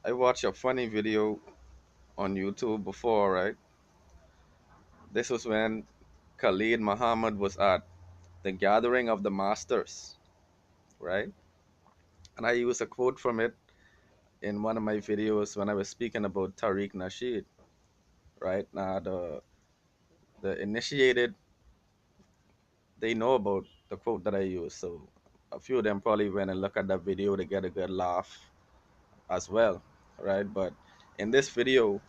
I watched a funny video on YouTube before, right? This was when Khalid Muhammad was at the gathering of the masters, right? And I used a quote from it in one of my videos when I was speaking about Tariq Nasheed, right? Now the initiated, they know about the quote that I used, so a few of them probably went and look at that video to get a good laugh as well, right? But in this video,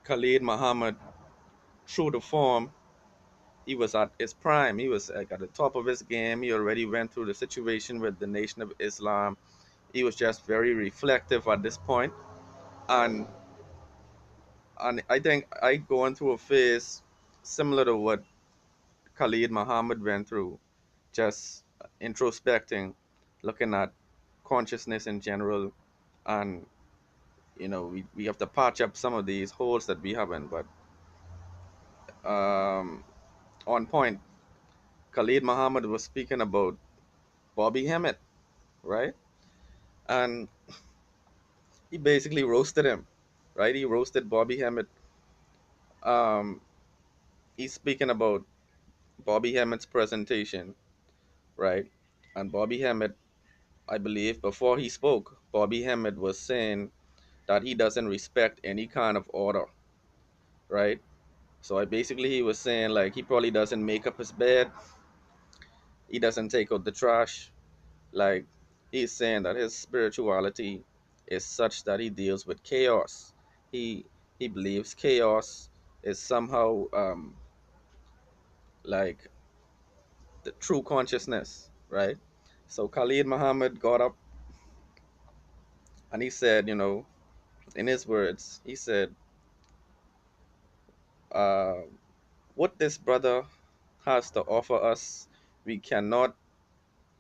Khalid Muhammad, true to form, he was at his prime. He was like at the top of his game. He already went through the situation with the Nation of Islam. He was just very reflective at this point, and I think I going through a phase similar to what Khalid Muhammad went through, just introspecting, looking at consciousness in general, and we have to patch up some of these holes that we haven't. But um, on point, Khalid Muhammad was speaking about Bobby Hemmit, right? And he basically roasted him, right? He roasted Bobby Hemmit. Um, he's speaking about Bobby Hemmitt's presentation, right? And Bobby Hemmit, I believe, before he spoke, Bobby Hemmit was saying that he doesn't respect any kind of order, right? So I basically he was saying like he probably doesn't make up his bed, he doesn't take out the trash. Like he's saying that his spirituality is such that he deals with chaos. He he believes chaos is somehow like the true consciousness, right? So Khalid Muhammad got up and he said, in his words, he said, uh, "What this brother has to offer us, we cannot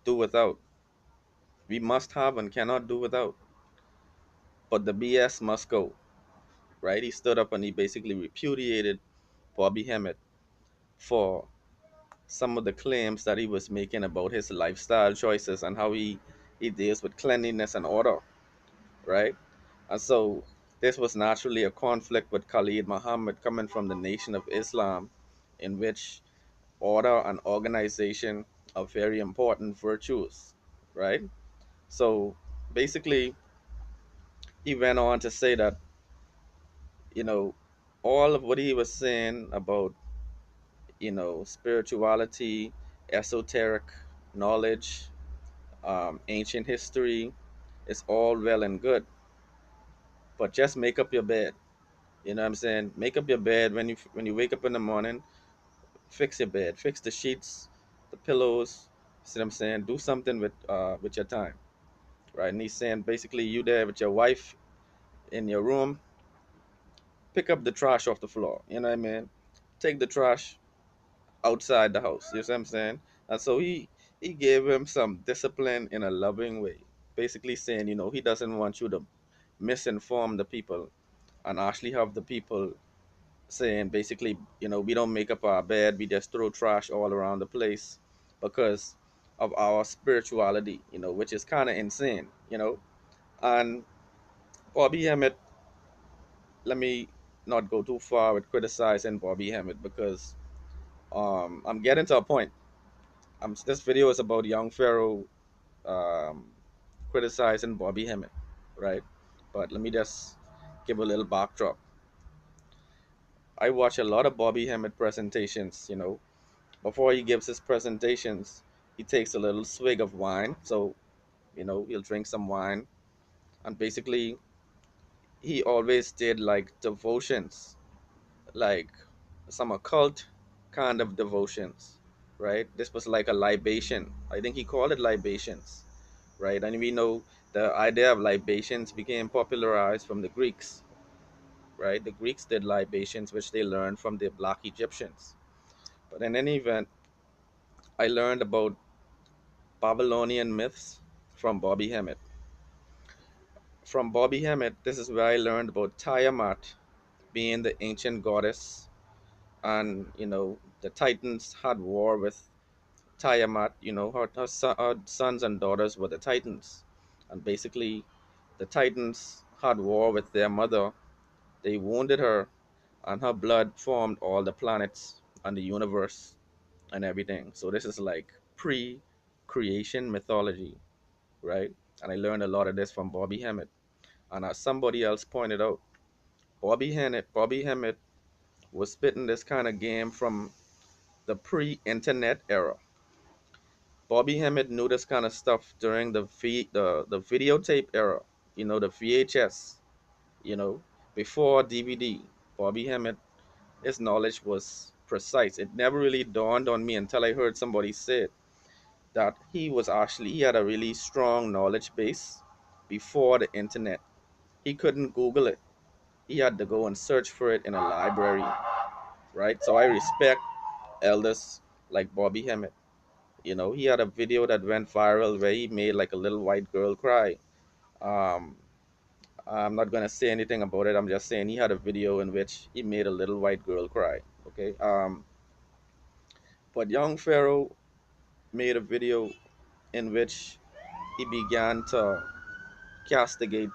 do without. We must have and cannot do without. But the BS must go." Right? He stood up and he basically repudiated Bobby Hemmett for some of the claims that he was making about his lifestyle choices and how he deals with cleanliness and order, right? And so this was naturally a conflict with Khalid Muhammad coming from the Nation of Islam, in which order and organization are very important virtues, right? So basically, he went on to say that, you know, all of what he was saying about spirituality, esoteric knowledge, ancient history. It's all well and good, but just make up your bed. You know what I'm saying? Make up your bed when you wake up in the morning. Fix your bed, fix the sheets, the pillows. See what I'm saying? Do something with your time, right? And he's saying basically you there with your wife in your room, pick up the trash off the floor. You know what I mean? Take the trash outside the house. You see what I'm saying? And so he gave him some discipline in a loving way, basically saying, he doesn't want you to misinform the people and actually have the people saying basically, we don't make up our bed, we just throw trash all around the place because of our spirituality, which is kind of insane. And Bobby Hemmett, let me not go too far with criticizing Bobby Hemmett because I'm getting to a point. This video is about young Pharaoh um, criticizing Bobby Hemmett, right? But let me just give a little backdrop. I watch a lot of Bobby Hemmett presentations. Before he gives his presentations, he takes a little swig of wine. So, he'll drink some wine. And basically, he always did like devotions, like some occult kind of devotions, right? This was like a libation. I think he called it libations, right? And we know the idea of libations became popularized from the Greeks, right? The Greeks did libations, which they learned from the Black Egyptians. But in any event, I learned about Babylonian myths from Bobby Hemmett. From Bobby Hemmett, this is where I learned about Tiamat being the ancient goddess, and the Titans had war with Tiamat. Her sons and daughters were the Titans, and basically, the Titans had war with their mother. They wounded her, and her blood formed all the planets and the universe and everything. So this is like pre-creation mythology, right? And I learned a lot of this from Bobby Hemmit. And as somebody else pointed out, Bobby Hemmit was spitting this kind of game from the pre-internet era. Bobby Hemmit knew this kind of stuff during the videotape era, the VHS, you know, before DVD. Bobby Hemmit, his knowledge was precise. It never really dawned on me until I heard somebody say it, that he had a really strong knowledge base before the internet. He couldn't Google it. He had to go and search for it in a library, right? So I respect elders like Bobby Hemmett. He had a video that went viral where he made like a little white girl cry. Um, I'm not gonna say anything about it. I'm just saying he had a video in which he made a little white girl cry. Okay. But young Pharaoh made a video in which he began to castigate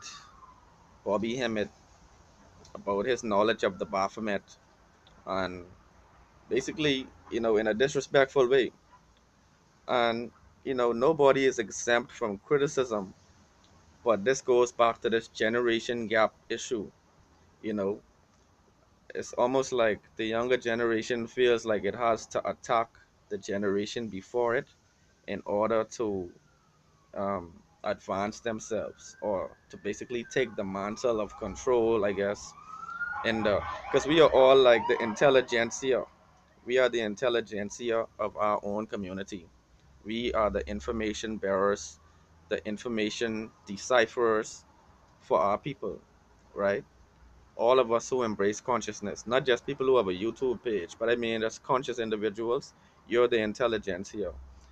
Bobby Hemmett about his knowledge of the Baphomet, and basically, in a disrespectful way. And nobody is exempt from criticism, but this goes back to this generation gap issue. you know it's almost like the younger generation feels like it has to attack the generation before it in order to advance themselves, or to basically take the mantle of control, I guess. And because we are all like the intelligentsia, we are the intelligentsia of our own community. We are the information bearers, the information decipherers for our people, right? All of us who embrace consciousness, not just people who have a YouTube page, but I mean, as conscious individuals, you're the intelligentsia.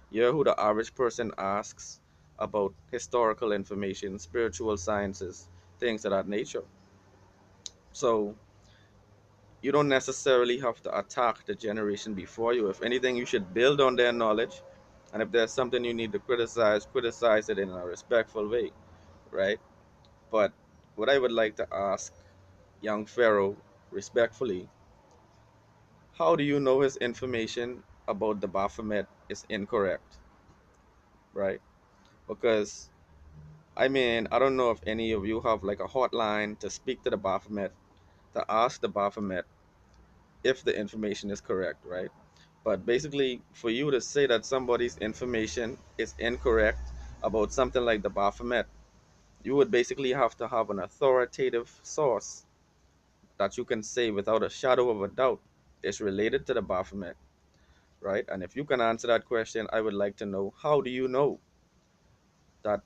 You're who the average person asks about historical information, spiritual sciences, things of that nature. So you don't necessarily have to attack the generation before you. If anything, you should build on their knowledge. And if there's something you need to criticize it in a respectful way, right? But what I would like to ask young Pharaoh respectfully, how do you know his information about the Baphomet is incorrect, right? Because, I mean, I don't know if any of you have like a hotline to speak to the Baphomet, to ask the Baphomet if the information is correct, right? But basically, for you to say that somebody's information is incorrect about something like the Baphomet, you would basically have to have an authoritative source that you can say without a shadow of a doubt is related to the Baphomet, right? And if you can answer that question, I would like to know, how do you know that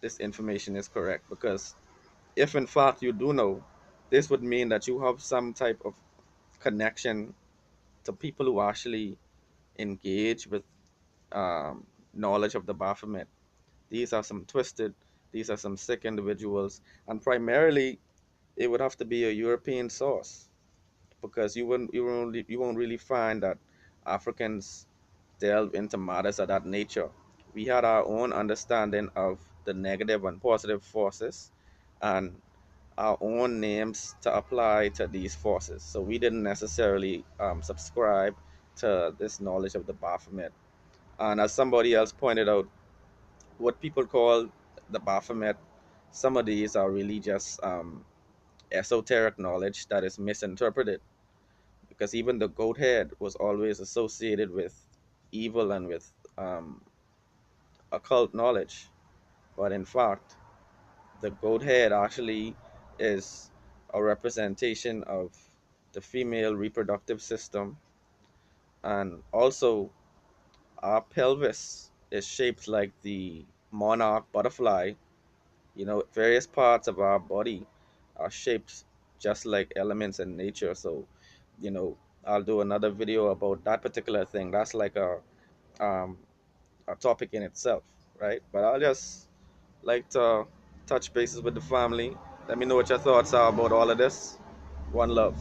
this information is correct? Because if in fact you do know, this would mean that you have some type of connection to people who actually engage with knowledge of the Baphomet. These are some twisted, these are some sick individuals, and primarily it would have to be a European source, because you won't really find that Africans delve into matters of that nature. We had our own understanding of the negative and positive forces, and our own names to apply to these forces. So we didn't necessarily subscribe to this knowledge of the Baphomet. And as somebody else pointed out, what people call the Baphomet, some of these are really just esoteric knowledge that is misinterpreted, because even the goat head was always associated with evil and with occult knowledge. But in fact, the goat head actually is a representation of the female reproductive system. And also, our pelvis is shaped like the monarch butterfly. Various parts of our body are shaped just like elements in nature. So, you know, I'll do another video about that particular thing. That's like um, a topic in itself, right? But I'll just like to touch bases with the family. Let me know what your thoughts are about all of this. One love.